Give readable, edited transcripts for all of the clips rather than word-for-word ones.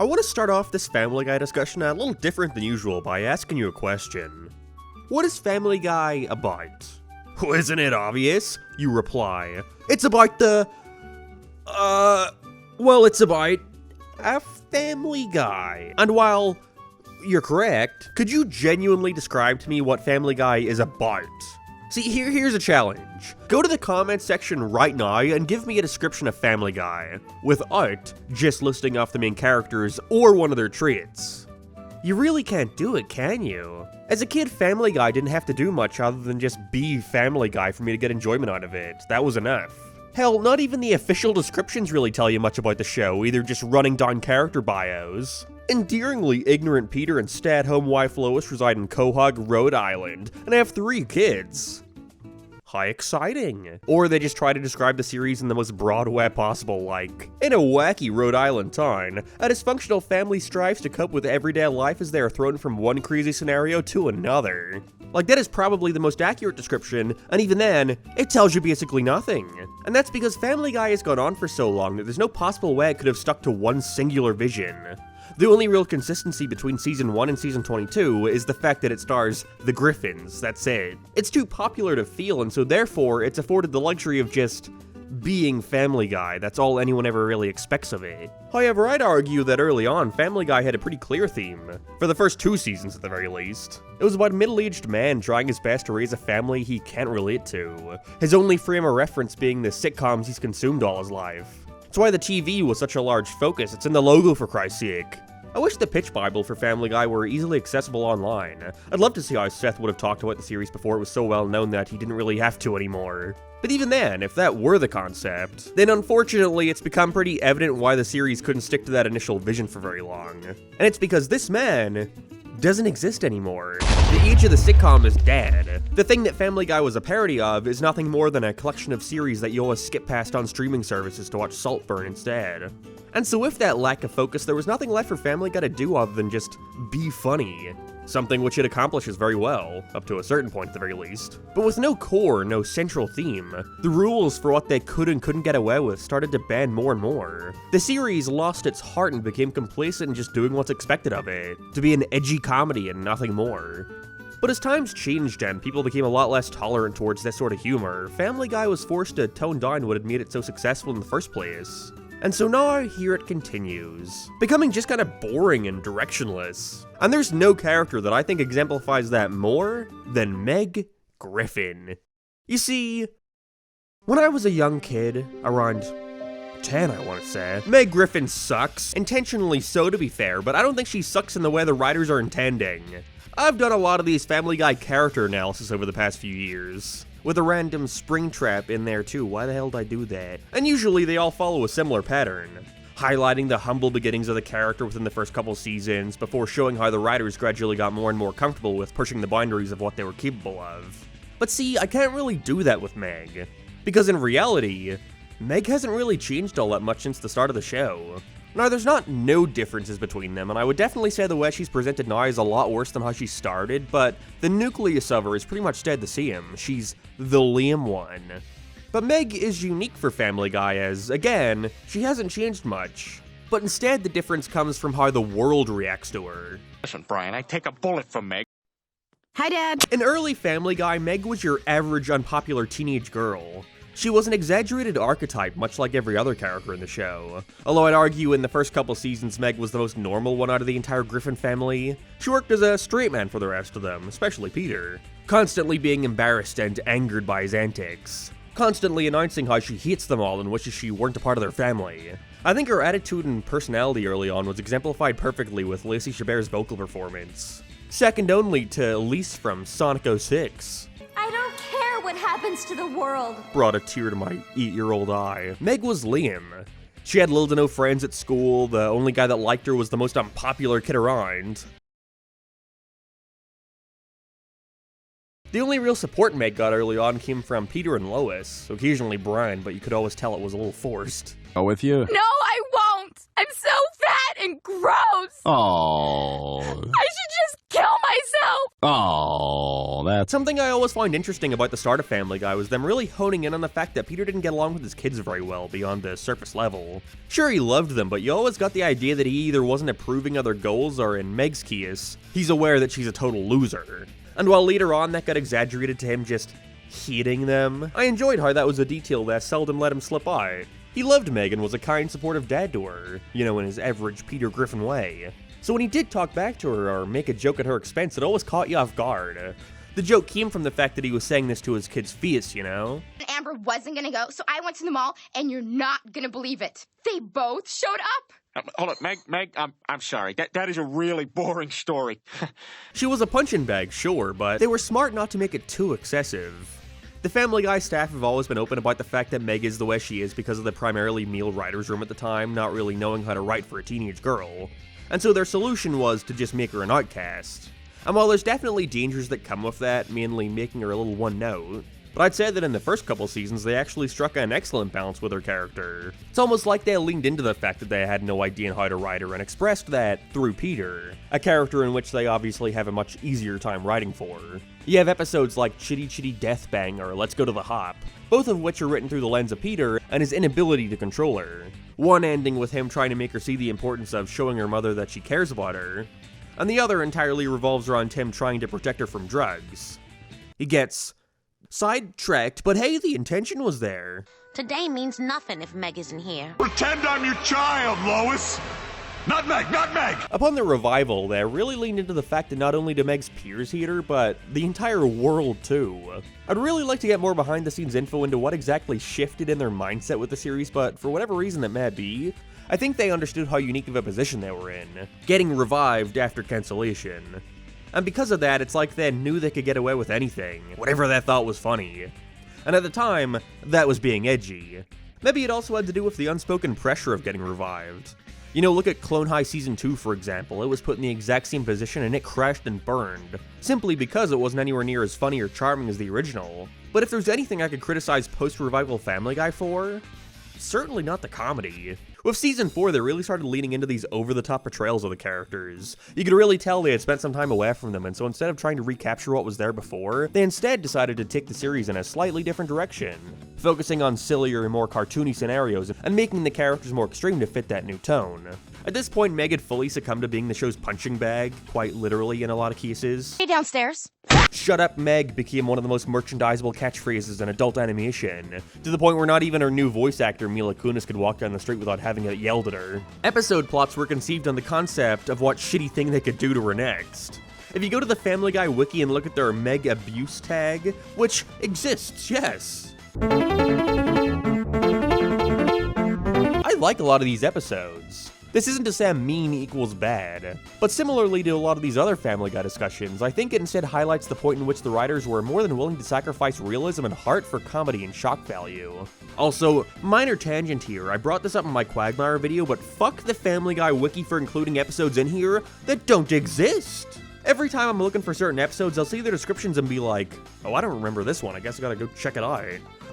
I want to start off this Family Guy discussion a little different than usual by asking you a question. What is Family Guy about? Well, isn't it obvious? You reply. It's about it's about a Family Guy. And while you're correct, could you genuinely describe to me what Family Guy is about? See, here's a challenge. Go to the comments section right now and give me a description of Family Guy, without just listing off the main characters or one of their traits. You really can't do it, can you? As a kid, Family Guy didn't have to do much other than just be Family Guy for me to get enjoyment out of it. That was enough. Hell, not even the official descriptions really tell you much about the show, either just running down character bios. Endearingly ignorant Peter and stay-at-home wife Lois reside in Quahog, Rhode Island, and have 3 kids. How exciting. Or they just try to describe the series in the most broad way possible, like, in a wacky Rhode Island town, a dysfunctional family strives to cope with everyday life as they are thrown from one crazy scenario to another. Like, that is probably the most accurate description, and even then, it tells you basically nothing. And that's because Family Guy has gone on for so long that there's no possible way it could have stuck to one singular vision. The only real consistency between Season 1 and Season 22 is the fact that it stars the Griffins, that's it. It's too popular to feel, and so therefore, it's afforded the luxury of just being Family Guy. That's all anyone ever really expects of it. However, I'd argue that early on, Family Guy had a pretty clear theme. For the first 2 seasons at the very least. It was about a middle-aged man trying his best to raise a family he can't relate to. His only frame of reference being the sitcoms he's consumed all his life. That's why the TV was such a large focus. It's in the logo, for Christ's sake. I wish the pitch bible for Family Guy were easily accessible online. I'd love to see how Seth would have talked about the series before it was so well known that he didn't really have to anymore. But even then, if that were the concept, then unfortunately it's become pretty evident why the series couldn't stick to that initial vision for very long. And it's because this man doesn't exist anymore. The age of the sitcom is dead. The thing that Family Guy was a parody of is nothing more than a collection of series that you always skip past on streaming services to watch Saltburn instead. And so with that lack of focus, there was nothing left for Family Guy to do other than just be funny. Something which it accomplishes very well, up to a certain point at the very least. But with no core, no central theme, the rules for what they could and couldn't get away with started to bend more and more. The series lost its heart and became complacent in just doing what's expected of it, to be an edgy comedy and nothing more. But as times changed and people became a lot less tolerant towards this sort of humor, Family Guy was forced to tone down what had made it so successful in the first place. And so now, here it continues, becoming just kind of boring and directionless. And there's no character that I think exemplifies that more than Meg Griffin. You see, when I was a young kid, around 10 I want to say, Meg Griffin sucks. Intentionally so, to be fair, but I don't think she sucks in the way the writers are intending. I've done a lot of these Family Guy character analysis over the past few years, with a random Springtrap in there too. Why the hell did I do that? And usually they all follow a similar pattern, highlighting the humble beginnings of the character within the first couple seasons, before showing how the writers gradually got more and more comfortable with pushing the boundaries of what they were capable of. But see, I can't really do that with Meg, because in reality, Meg hasn't really changed all that much since the start of the show. Now, there's not no differences between them, and I would definitely say the way she's presented now is a lot worse than how she started, but the nucleus of her is pretty much stayed the same. She's the lame one. But Meg is unique for Family Guy as, again, she hasn't changed much. But instead, the difference comes from how the world reacts to her. Listen, Brian, I take a bullet for Meg. Hi, Dad. In early Family Guy, Meg was your average unpopular teenage girl. She was an exaggerated archetype, much like every other character in the show. Although I'd argue in the first couple seasons, Meg was the most normal one out of the entire Griffin family. She worked as a straight man for the rest of them, especially Peter, constantly being embarrassed and angered by his antics, constantly announcing how she hates them all and wishes she weren't a part of their family. I think her attitude and personality early on was exemplified perfectly with Lacey Chabert's vocal performance, second only to Elise from Sonic 06. I don't care what happens to the world. Brought a tear to my 8-year-old eye. Meg was lame. She had little to no friends at school, the only guy that liked her was the most unpopular kid around. The only real support Meg got early on came from Peter and Lois, occasionally Brian, but you could always tell it was a little forced. Go with you? No, I won't. I'm so fat and gross. Oh. I should just kill myself. Oh, that Something I always find interesting about the start of Family Guy was them really honing in on the fact that Peter didn't get along with his kids very well beyond the surface level. Sure, he loved them, but you always got the idea that he either wasn't approving of their goals, or in Meg's case, he's aware that she's a total loser. And while later on that got exaggerated to him just hating them, I enjoyed how that was a detail that seldom let him slip out. He loved Meg and was a kind, supportive dad to her, you know, in his average Peter Griffin way. So when he did talk back to her or make a joke at her expense, it always caught you off guard. The joke came from the fact that he was saying this to his kid's face, you know? Amber wasn't gonna go, so I went to the mall, and you're not gonna believe it. They both showed up. Hold it, Meg, I'm sorry. That is a really boring story. She was a punching bag, sure, but they were smart not to make it too excessive. The Family Guy staff have always been open about the fact that Meg is the way she is because of the primarily male writer's room at the time not really knowing how to write for a teenage girl. And so their solution was to just make her an outcast. And while there's definitely dangers that come with that, mainly making her a little one-note, but I'd say that in the first couple seasons they actually struck an excellent balance with her character. It's almost like they leaned into the fact that they had no idea how to write her and expressed that through Peter, a character in which they obviously have a much easier time writing for. You have episodes like Chitty Chitty Death Bang or Let's Go to the Hop, both of which are written through the lens of Peter and his inability to control her. One ending with him trying to make her see the importance of showing her mother that she cares about her, and the other entirely revolves around him trying to protect her from drugs. He gets sidetracked, but hey, the intention was there. Today means nothing if Meg isn't here. Pretend I'm your child, Lois! Not Meg, not Meg! Upon the revival, they really leaned into the fact that not only do Meg's peers hate her, but the entire world too. I'd really like to get more behind the scenes info into what exactly shifted in their mindset with the series, but for whatever reason that may be, I think they understood how unique of a position they were in, getting revived after cancellation. And because of that, it's like they knew they could get away with anything, whatever they thought was funny. And at the time, that was being edgy. Maybe it also had to do with the unspoken pressure of getting revived. You know, look at Clone High Season 2 for example. It was put in the exact same position and it crashed and burned, simply because it wasn't anywhere near as funny or charming as the original. But if there's anything I could criticize post-revival Family Guy for, certainly not the comedy. With Season 4, they really started leaning into these over-the-top portrayals of the characters. You could really tell they had spent some time away from them, and so instead of trying to recapture what was there before, they instead decided to take the series in a slightly different direction, focusing on sillier and more cartoony scenarios, and making the characters more extreme to fit that new tone. At this point, Meg had fully succumbed to being the show's punching bag, quite literally in a lot of cases. Hey, downstairs. Shut up, Meg became one of the most merchandisable catchphrases in adult animation, to the point where not even her new voice actor Mila Kunis could walk down the street without having it yelled at her. Episode plots were conceived on the concept of what shitty thing they could do to her next. If you go to the Family Guy wiki and look at their Meg Abuse tag, which exists, yes. I like a lot of these episodes. This isn't to say mean equals bad, but similarly to a lot of these other Family Guy discussions, I think it instead highlights the point in which the writers were more than willing to sacrifice realism and heart for comedy and shock value. Also, minor tangent here, I brought this up in my Quagmire video, but fuck the Family Guy wiki for including episodes in here that don't exist! Every time I'm looking for certain episodes, I'll see their descriptions and be like, oh, I don't remember this one, I guess I gotta go check it out.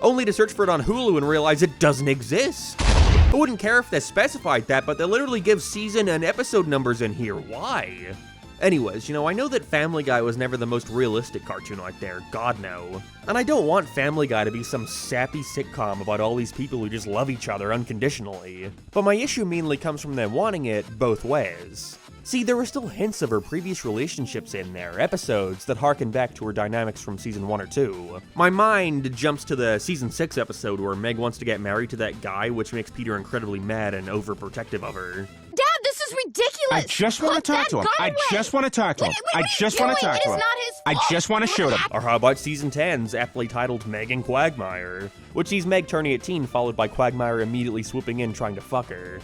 Only to search for it on Hulu and realize it doesn't exist. I wouldn't care if they specified that, but they literally give season and episode numbers in here. Why? Anyways, you know, I know that Family Guy was never the most realistic cartoon out there, God no. And I don't want Family Guy to be some sappy sitcom about all these people who just love each other unconditionally. But my issue mainly comes from them wanting it both ways. See, there were still hints of her previous relationships in there, episodes that harken back to her dynamics from season 1 or 2. My mind jumps to the season 6 episode where Meg wants to get married to that guy, which makes Peter incredibly mad and overprotective of her. Dad, this is ridiculous. I just want to talk to him. I just want to talk to him. I just want to talk to him. I just want to shoot him. Or how about season 10's aptly titled Meg and Quagmire, which sees Meg turning 18 followed by Quagmire immediately swooping in trying to fuck her,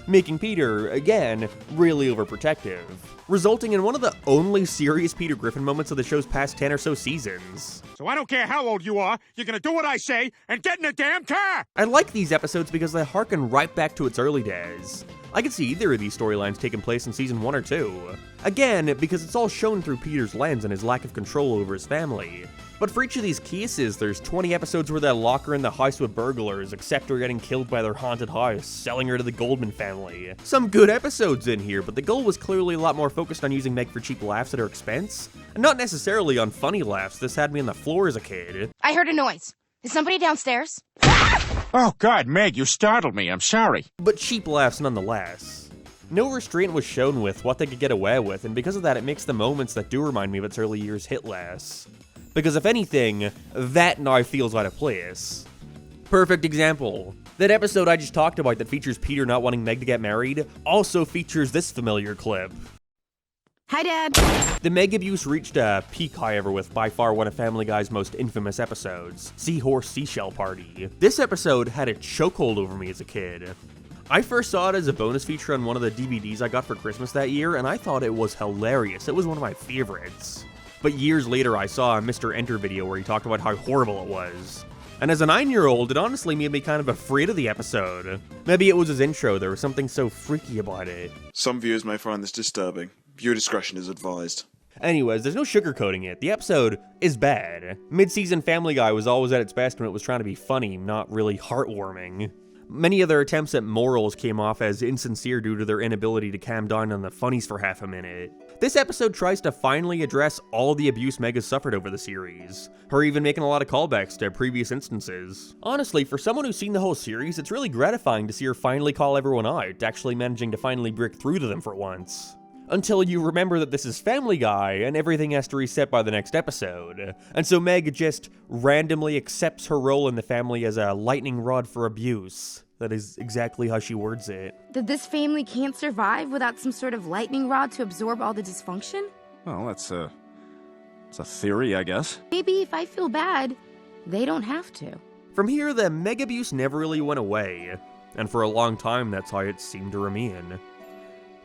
making Peter, again, really overprotective, resulting in one of the only serious Peter Griffin moments of the show's past 10 or so seasons. So I don't care how old you are, you're gonna do what I say and get in the damn car! I like these episodes because they harken right back to its early days. I could see either of these storylines taking place in season 1 or 2. Again, because it's all shown through Peter's lens and his lack of control over his family. But for each of these cases, there's 20 episodes where they lock her in the house with burglars, accept her getting killed by their haunted house, selling her to the Goldman family. Some good episodes in here, but the goal was clearly a lot more focused on using Meg for cheap laughs at her expense, and not necessarily on funny laughs. This had me on the floor as a kid. I heard a noise. Is somebody downstairs? Oh, God, Meg, you startled me. I'm sorry. But cheap laughs nonetheless. No restraint was shown with what they could get away with, and because of that, it makes the moments that do remind me of its early years hit less. Because if anything, that now feels out of place. Perfect example. That episode I just talked about that features Peter not wanting Meg to get married also features this familiar clip. Hi, Dad. The Meg abuse reached a peak, however, with by far one of Family Guy's most infamous episodes, Seahorse Seashell Party. This episode had a chokehold over me as a kid. I first saw it as a bonus feature on one of the DVDs I got for Christmas that year, and I thought it was hilarious. It was one of my favorites. But years later, I saw a Mr. Enter video where he talked about how horrible it was. And as a 9-year-old, it honestly made me kind of afraid of the episode. Maybe it was his intro, there was something so freaky about it. Some viewers may find this disturbing. Viewer discretion is advised. Anyways, there's no sugarcoating it. The episode is bad. Mid-season Family Guy was always at its best when it was trying to be funny, not really heartwarming. Many of their attempts at morals came off as insincere due to their inability to calm down on the funnies for half a minute. This episode tries to finally address all the abuse Meg has suffered over the series, her even making a lot of callbacks to previous instances. Honestly, for someone who's seen the whole series, it's really gratifying to see her finally call everyone out, actually managing to finally break through to them for once. Until you remember that this is Family Guy, and everything has to reset by the next episode. And so Meg just randomly accepts her role in the family as a lightning rod for abuse. That is exactly how she words it. That this family can't survive without some sort of lightning rod to absorb all the dysfunction? Well, it's a theory, I guess. Maybe if I feel bad, they don't have to. From here, the Meg abuse never really went away. And for a long time, that's how it seemed to remain.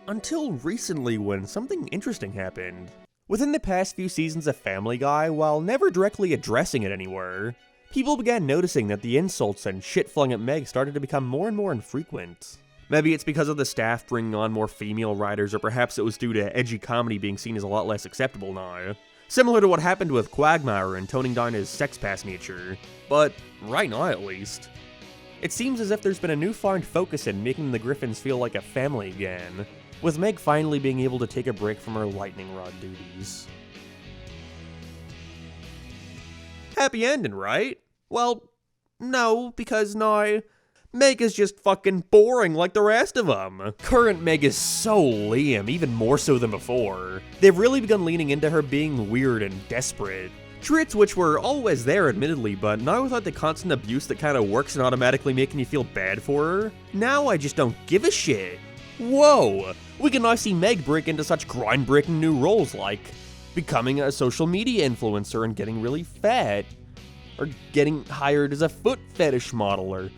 Until recently, when something interesting happened. Within the past few seasons of Family Guy, while never directly addressing it anywhere, people began noticing that the insults and shit flung at Meg started to become more and more infrequent. Maybe it's because of the staff bringing on more female writers, or perhaps it was due to edgy comedy being seen as a lot less acceptable now. Similar to what happened with Quagmire and toning down his sex past nature. But right now, at least. It seems as if there's been a newfound focus in making the Griffins feel like a family again, with Meg finally being able to take a break from her lightning rod duties. Happy ending, right? Well, no, because now, Meg is just fucking boring like the rest of them. Current Meg is so lame, even more so than before. They've really begun leaning into her being weird and desperate. Traits which were always there, admittedly, but now without the constant abuse that kind of works and automatically making you feel bad for her, now I just don't give a shit. Whoa! We can now see Meg break into such groundbreaking new roles like becoming a social media influencer and getting really fat, or getting hired as a foot fetish model, or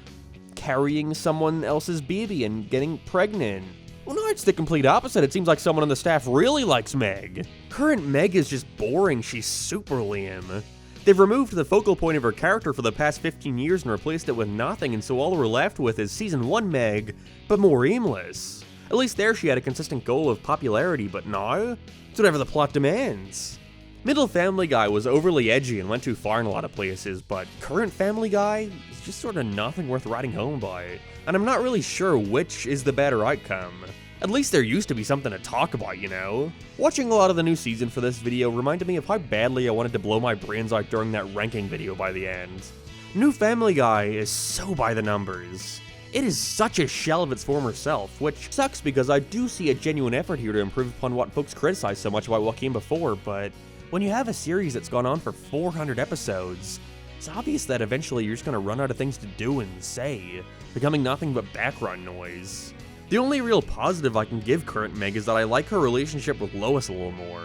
carrying someone else's baby and getting pregnant. Well, no, it's the complete opposite. It seems like someone on the staff really likes Meg. Current Meg is just boring. She's super lame. They've removed the focal point of her character for the past 15 years and replaced it with nothing, and so all we're left with is Season 1 Meg, but more aimless. At least there she had a consistent goal of popularity, but now, it's whatever the plot demands. Middle Family Guy was overly edgy and went too far in a lot of places, but current Family Guy is just sort of nothing worth writing home by, and I'm not really sure which is the better outcome. At least there used to be something to talk about, you know? Watching a lot of the new season for this video reminded me of how badly I wanted to blow my brains out during that ranking video by the end. New Family Guy is so by the numbers. It is such a shell of its former self, which sucks because I do see a genuine effort here to improve upon what folks criticize so much about what came before, but when you have a series that's gone on for 400 episodes, it's obvious that eventually you're just gonna run out of things to do and say, becoming nothing but background noise. The only real positive I can give current Meg is that I like her relationship with Lois a little more.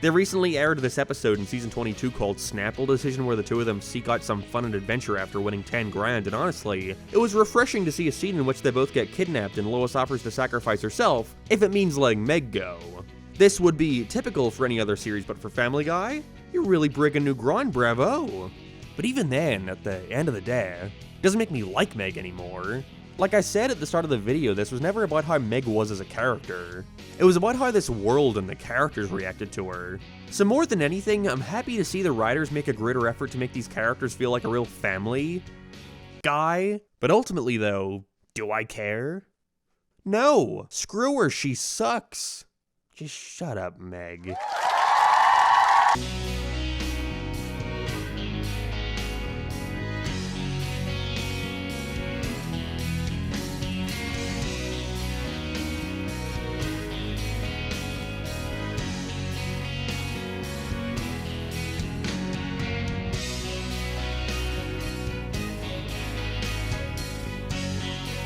They recently aired this episode in season 22 called Snapple Decision, where the two of them seek out some fun and adventure after winning 10 grand, and honestly, it was refreshing to see a scene in which they both get kidnapped and Lois offers to sacrifice herself if it means letting Meg go. This would be typical for any other series, but for Family Guy, you're really breaking new ground, bravo! But even then, at the end of the day, it doesn't make me like Meg anymore. Like I said at the start of the video, this was never about how Meg was as a character. It was about how this world and the characters reacted to her. So more than anything, I'm happy to see the writers make a greater effort to make these characters feel like a real family guy. But ultimately though, do I care? No! Screw her, she sucks. Just shut up, Meg.